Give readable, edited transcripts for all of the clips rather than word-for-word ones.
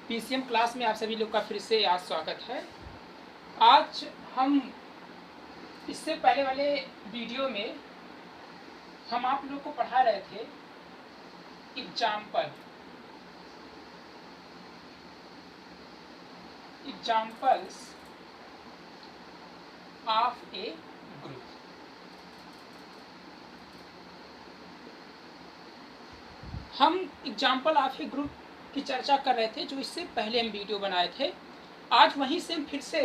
PCM class में आप सभी लोग का फिर से आज स्वागत है। आज हम इससे पहले वाले वीडियो में हम आप लोग को पढ़ा रहे थे एग्जाम्पल्स ऑफ ए ग्रुप। हम एग्जाम्पल ऑफ ए ग्रुप की चर्चा कर रहे थे जो इससे पहले हम वीडियो बनाए थे। आज वहीं से हम फिर से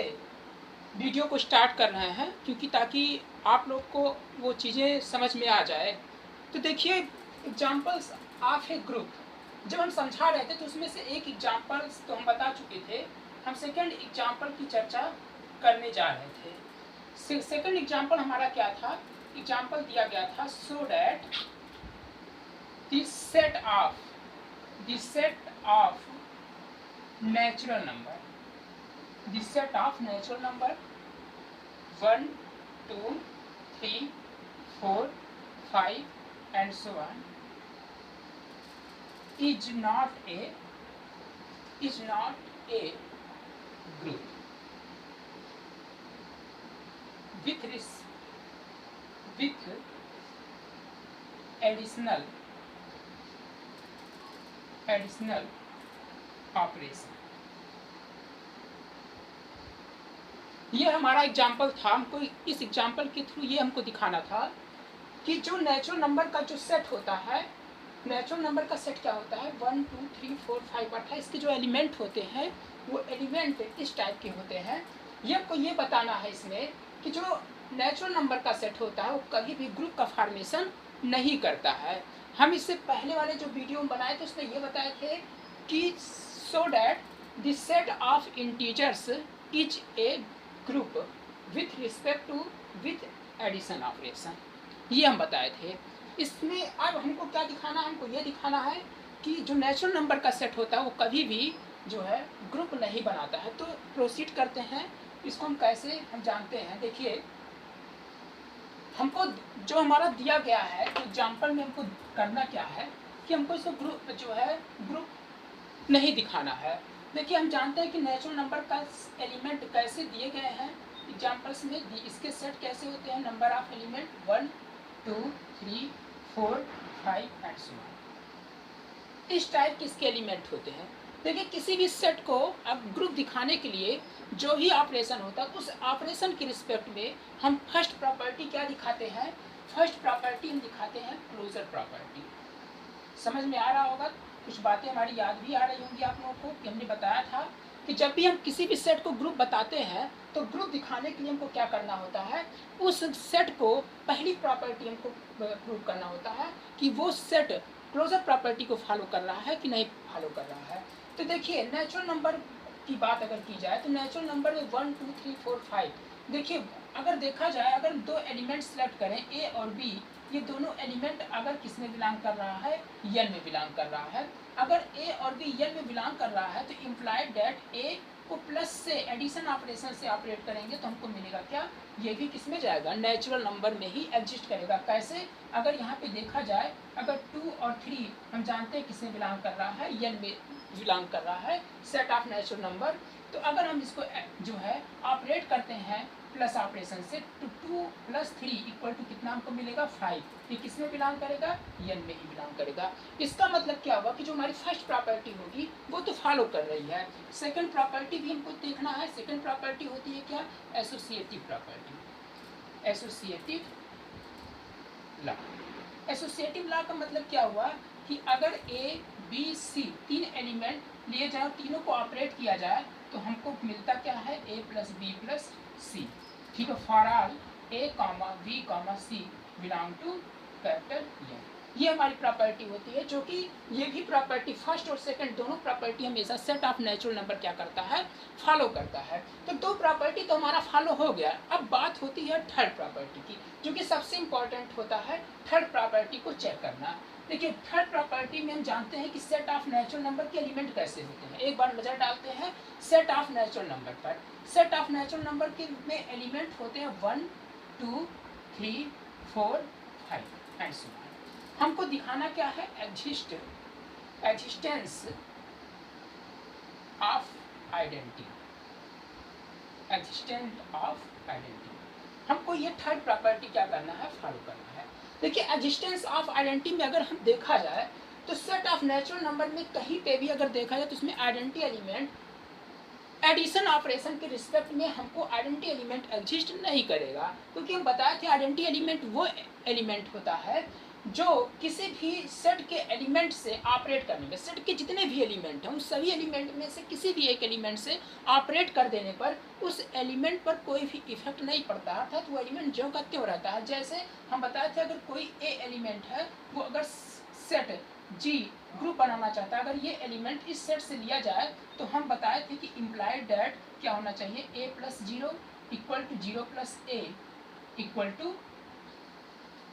वीडियो को स्टार्ट कर रहे हैं क्योंकि ताकि आप लोग को वो चीज़ें समझ में आ जाए। तो देखिए एग्जाम्पल्स ऑफ ए ग्रुप जब हम समझा रहे थे तो उसमें से एक एग्जाम्पल्स तो हम बता चुके थे। हम सेकंड एग्जाम्पल की चर्चा करने जा रहे थे। सेकंड एग्जाम्पल हमारा क्या था? एग्जाम्पल दिया गया था so that the set of natural number 1 2 3 4 5 and so on is not a group with additional operation. ये हमारा एग्जाम्पल था। हमको इस एग्जाम्पल के थ्रू ये हमको दिखाना था कि जो नेचुरल नंबर का जो सेट होता है, नेचुरल नंबर का सेट क्या होता है? 1 2 3 4 5 अर्थात इसके जो एलिमेंट होते हैं वो एलिमेंट इस टाइप के होते हैं। ये हमको ये बताना है इसमें कि जो नेचुरल नंबर का सेट होता है वो कभी भी ग्रुप का फॉर्मेशन नहीं करता है। हम इससे पहले वाले जो वीडियो बनाए थे उसमें ये बताए थे कि so that the set of integers is a group with respect to with addition operation, ये हम बताए थे। इसमें अब हमको क्या दिखाना है? हमको ये दिखाना है कि जो नेचुरल नंबर का सेट होता है वो कभी भी जो है ग्रुप नहीं बनाता है। तो प्रोसीड करते हैं। इसको हम कैसे हम जानते हैं? देखिए हमको जो हमारा दिया गया है तो एग्जाम्पल में हमको करना क्या है कि हमको इसको ग्रुप जो है ग्रुप नहीं दिखाना है। देखिए हम जानते हैं कि नेचुरल नंबर का एलिमेंट कैसे दिए गए हैं एग्जाम्पल्स में। इसके सेट कैसे होते हैं? Number of element 1 2 3 4 5 and so on, इस टाइप के इसके एलिमेंट होते हैं। देखिए किसी भी सेट को अब ग्रुप दिखाने के लिए जो भी ऑपरेशन होता है उस ऑपरेशन के रिस्पेक्ट में हम फर्स्ट प्रॉपर्टी क्या दिखाते हैं? फर्स्ट प्रॉपर्टी हम दिखाते हैं क्लोजर प्रॉपर्टी। समझ में आ रहा होगा? कुछ बातें हमारी याद भी आ रही होंगी आप लोगों को कि हमने बताया था कि जब भी हम किसी भी सेट को ग्रुप बताते हैं तो ग्रुप दिखाने के लिए हमको क्या करना होता है? उस सेट को पहली प्रॉपर्टी हमको प्रूव करना होता है कि वो सेट क्लोजर प्रॉपर्टी को फॉलो कर रहा है कि नहीं फॉलो कर रहा है। तो देखिए नेचुरल नंबर की बात अगर की जाए तो नेचुरल नंबर में 1 2 3 4 5, देखिए अगर देखा जाए अगर दो एलिमेंट सेलेक्ट करें ए और बी, ये दोनों एलिमेंट अगर किस में बिलोंग कर रहा है? एन में बिलोंग कर रहा है। अगर ए और बी एन में बिलोंग कर रहा है तो इम्प्लाइड डेट ए को प्लस से एडिशन ऑपरेशन से ऑपरेट करेंगे तो हमको मिलेगा क्या? ये भी किस में जाएगा? नेचुरल नंबर में ही एग्जिस्ट करेगा। कैसे? अगर यहाँ पे देखा जाए अगर 2 और 3 हम जानते हैं किस में बिलोंग कर रहा है? एन में बिलोंग कर रहा है, सेट ऑफ नेचुरल नंबर। तो अगर हम इसको जो है ऑपरेट करते हैं प्लस ऑपरेशन से तो 2 + 3 = कितना हमको मिलेगा? 5। ये किस में बिलोंग करेगा? एन में ही बिलोंग करेगा। इसका मतलब क्या हुआ कि जो हमारी फर्स्ट प्रॉपर्टी होगी वो तो फॉलो कर रही है। सेकंड प्रॉपर्टी भी हमको देखना है। सेकंड प्रॉपर्टी होती है क्या? Associative property, associative law. Associative law का मतलब क्या हुआ कि अगर ए बी सी 3 एलिमेंट लिए जाए, तीनों को ऑपरेट किया जाए तो हमको मिलता क्या है? a + b + c। ठीक है, for all a, b, c belong to capital N. ये हमारी प्रॉपर्टी होती है जो कि ये भी प्रॉपर्टी फर्स्ट और सेकंड दोनों प्रॉपर्टी हमेशा सेट ऑफ नेचुरल नंबर क्या करता है? फॉलो करता है। तो दो प्रॉपर्टी तो हमारा फॉलो हो गया। अब बात होती है थर्ड प्रॉपर्टी की, जो कि सबसे इंपॉर्टेंट होता है थर्ड प्रॉपर्टी को चेक करना। देखिए थर्ड प्रॉपर्टी में हम जानते हैं कि सेट ऑफ नेचुरल नंबर के एलिमेंट कैसे होते हैं। एक बार नजर डालते हैं सेट ऑफ नेचुरल नंबर पर। सेट ऑफ नेचुरल नंबर के में एलिमेंट होते हैं 1 2 3 4 5 एंड सो ऑन। हमको दिखाना क्या है? Existence of identity, existence of identity, हमको ये थर्ड प्रॉपर्टी क्या करना है, फॉलो करना है। देखिए एग्जिस्टेंस ऑफ आइडेंटिटी में अगर हम देखा जाए तो सेट ऑफ नेचुरल नंबर में कहीं पे भी अगर देखा जाए तो उसमें आइडेंटिटी एलिमेंट एडिशन ऑपरेशन के रिस्पेक्ट में हमको आइडेंटिटी एलिमेंट एग्जिस्ट नहीं करेगा, क्योंकि हम बताए थे आइडेंटिटी एलिमेंट वो एलिमेंट होता है जो किसी भी सेट के एलिमेंट से ऑपरेट करने में, सेट के जितने भी एलिमेंट हैं उस सभी एलिमेंट में से किसी भी एक एलिमेंट से ऑपरेट कर देने पर उस एलिमेंट पर कोई भी इफेक्ट नहीं पड़ता, अर्थात वो एलिमेंट ज्यों का त्यों रहता है। जैसे हम बताए थे अगर कोई ए एलिमेंट है वो अगर सेट जी ग्रुप बनाना चाहता है, अगर ये एलिमेंट इस सेट से लिया जाए तो हम बताए थे कि इम्प्लाइड दैट क्या होना चाहिए, A plus zero equal to zero plus A equal to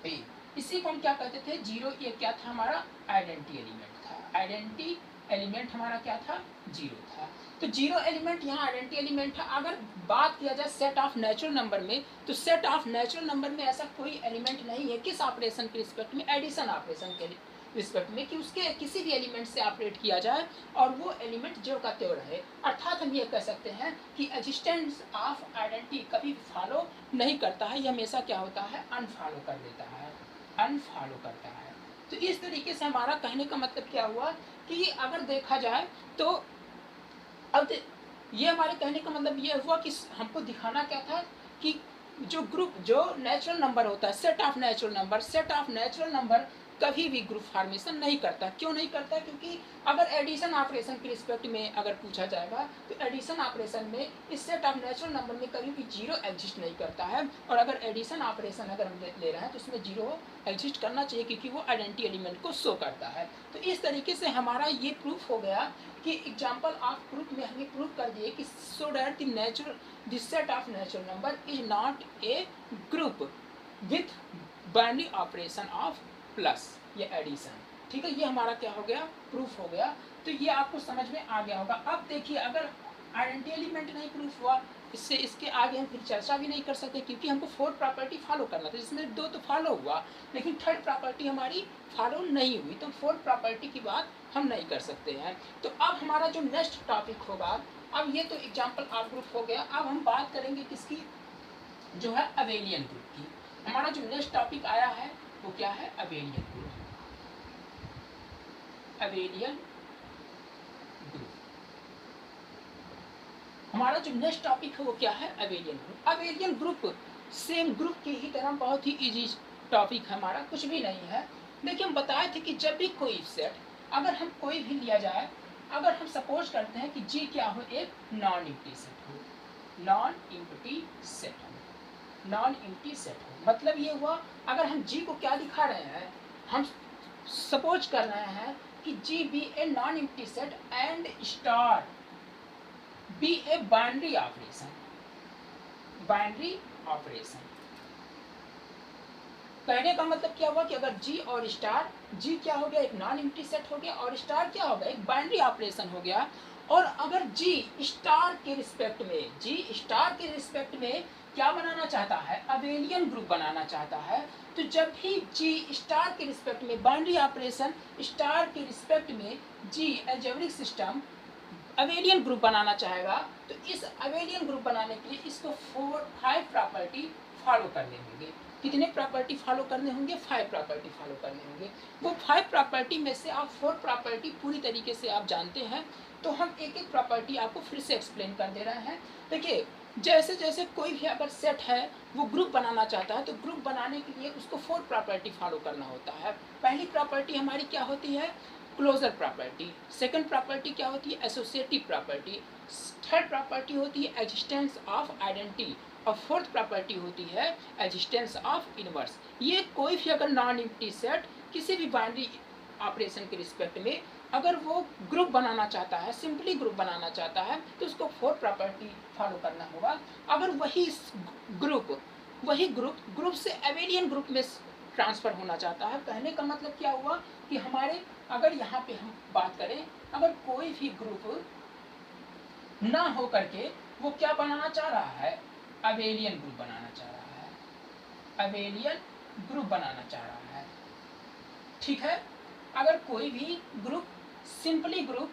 A. इसी को हम क्या कहते थे, जीरो, ये क्या था हमारा आइडेंटिटी एलिमेंट था, आइडेंटिटी एलिमेंट हमारा क्या था, जीरो था। तो जीरो एलिमेंट यहाँ आइडेंटिटी एलिमेंट है। अगर बात किया जाए सेट ऑफ नेचुरल नंबर में तो सेट ऑफ नेचुरल नंबर में ऐसा कोई एलिमेंट नहीं है, किस ऑपरेशन के रिस्पेक्ट में, एडिशन ऑपरेशन के रिस्पेक्ट में, कि उसके किसी भी एलिमेंट से ऑपरेट किया जाए और वो एलिमेंट जो का त्यों रहे। अर्थात हम ये कह सकते हैं कि एग्जिस्टेंस ऑफ आइडेंटिटी कभी फॉलो नहीं करता है, ये हमेशा क्या होता है, अनफॉलो कर देता है, अनफॉलो करता है। तो इस तरीके से हमारा कहने का मतलब क्या हुआ कि अगर देखा जाए तो अब ये हमारे कहने का मतलब ये हुआ कि हमको दिखाना क्या था कि जो ग्रुप, जो नेचुरल नंबर होता है, सेट ऑफ नेचुरल नंबर कभी भी ग्रुप फॉर्मेशन नहीं करता। क्यों नहीं करता, क्योंकि अगर एडिशन ऑपरेशन के रिस्पेक्ट में अगर पूछा जाएगा तो एडिशन ऑपरेशन में इस सेट ऑफ नेचुरल नंबर में कभी भी जीरो एग्जिस्ट नहीं करता है, और अगर एडिशन ऑपरेशन अगर हम ले रहे हैं तो उसमें जीरो एग्जिस्ट करना चाहिए क्योंकि वो आइडेंटिटी एलिमेंट को शो करता है। तो इस तरीके से हमारा ये प्रूफ हो गया कि एग्जाम्पल ऑफ प्रूफ में हमें प्रूफ कर दिए कि so that the set of natural number is not a group with binary operation of plus या एडिशन। ठीक है, ये हमारा क्या हो गया, प्रूफ हो गया। तो ये आपको समझ में आ गया होगा। अब देखिए अगर आइडेंटिटी एलिमेंट नहीं प्रूफ हुआ, इससे इसके आगे हम फिर चर्चा भी नहीं कर सकते क्योंकि हमको फोर्थ प्रॉपर्टी फॉलो करना था, जिसमें दो तो फॉलो हुआ लेकिन थर्ड प्रॉपर्टी हमारी फॉलो नहीं हुई, तो फोर्थ प्रॉपर्टी की बात हम नहीं कर सकते हैं। तो अब हमारा जो नेक्स्ट टॉपिक होगा, अब ये तो एग्जाम्पल ऑफ ग्रुप हो गया, अब हम बात करेंगे किसकी, जो है अबेलियन ग्रुप की। हमारा जो नेक्स्ट टॉपिक आया है वो क्या है, अबेलियन ग्रुप, अबेलियन ग्रुप। हमारा जो नेक्स्ट टॉपिक है वो क्या है, abelian group. Abelian group same group की ही तरह बहुत ही इजी टॉपिक हमारा, कुछ भी नहीं है। देखिए हम बताए थे कि जब भी कोई सेट अगर हम कोई भी लिया जाए, अगर हम सपोज करते हैं कि जी क्या हो, एक नॉन एम्प्टी सेट हो, नॉन एम्प्टी सेट हो, नॉन एम्प्टी सेट हो, मतलब ये हुआ अगर हम जी को क्या दिखा रहे हैं, हम सपोज कर रहे हैं कि G be a non empty set and star be a binary operation, binary operation. कहने का मतलब क्या हुआ कि अगर जी और स्टार, जी क्या हो गया, एक नॉन एम्प्टी सेट हो गया, और स्टार क्या हो गया, एक बाइनरी ऑपरेशन हो गया। और अगर जी स्टार के रिस्पेक्ट में, जी स्टार के रिस्पेक्ट में क्या बनाना चाहता है, अबेलियन ग्रुप बनाना चाहता है, तो जब भी जी स्टार के रिस्पेक्ट में बाइनरी ऑपरेशन स्टार के रिस्पेक्ट में जी अलजेब्रिक सिस्टम अबेलियन ग्रुप बनाना चाहेगा, तो इस अबेलियन ग्रुप बनाने के लिए इसको 5 प्रॉपर्टी फॉलो करने होंगे। कितने प्रॉपर्टी फॉलो करने होंगे, 5 प्रॉपर्टी फॉलो करने होंगे। वो 5 प्रॉपर्टी में से आप 4 प्रॉपर्टी पूरी तरीके से आप जानते हैं, तो हम एक एक प्रॉपर्टी आपको फिर से एक्सप्लेन कर दे रहे हैं। देखिए जैसे जैसे कोई भी अगर सेट है वो ग्रुप बनाना चाहता है, तो ग्रुप बनाने के लिए उसको 4 प्रॉपर्टी फॉलो करना होता है। पहली प्रॉपर्टी हमारी क्या होती है, क्लोजर प्रॉपर्टी। सेकंड प्रॉपर्टी क्या होती है, एसोसिएटिव प्रॉपर्टी। थर्ड प्रॉपर्टी होती है एग्जिस्टेंस ऑफ आइडेंटिटी, और फोर्थ प्रॉपर्टी होती है एग्जिस्टेंस ऑफ इनवर्स। ये कोई भी अगर नॉन एम्प्टी सेट किसी भी बाइनरी ऑपरेशन के रिस्पेक्ट में अगर वो ग्रुप बनाना चाहता है, सिंपली ग्रुप बनाना चाहता है, तो उसको 4 प्रॉपर्टी फॉलो करना होगा। अगर वही ग्रुप से अबेलियन ग्रुप में ट्रांसफर होना चाहता है, कहने का मतलब क्या हुआ कि हमारे अगर यहाँ पे हम बात करें, अगर कोई भी ग्रुप ना हो करके वो क्या बनाना चाह रहा है, अबेलियन ग्रुप बनाना चाह रहा है, अबेलियन ग्रुप बनाना चाह रहा है। ठीक है, अगर कोई भी ग्रुप सिंपली ग्रुप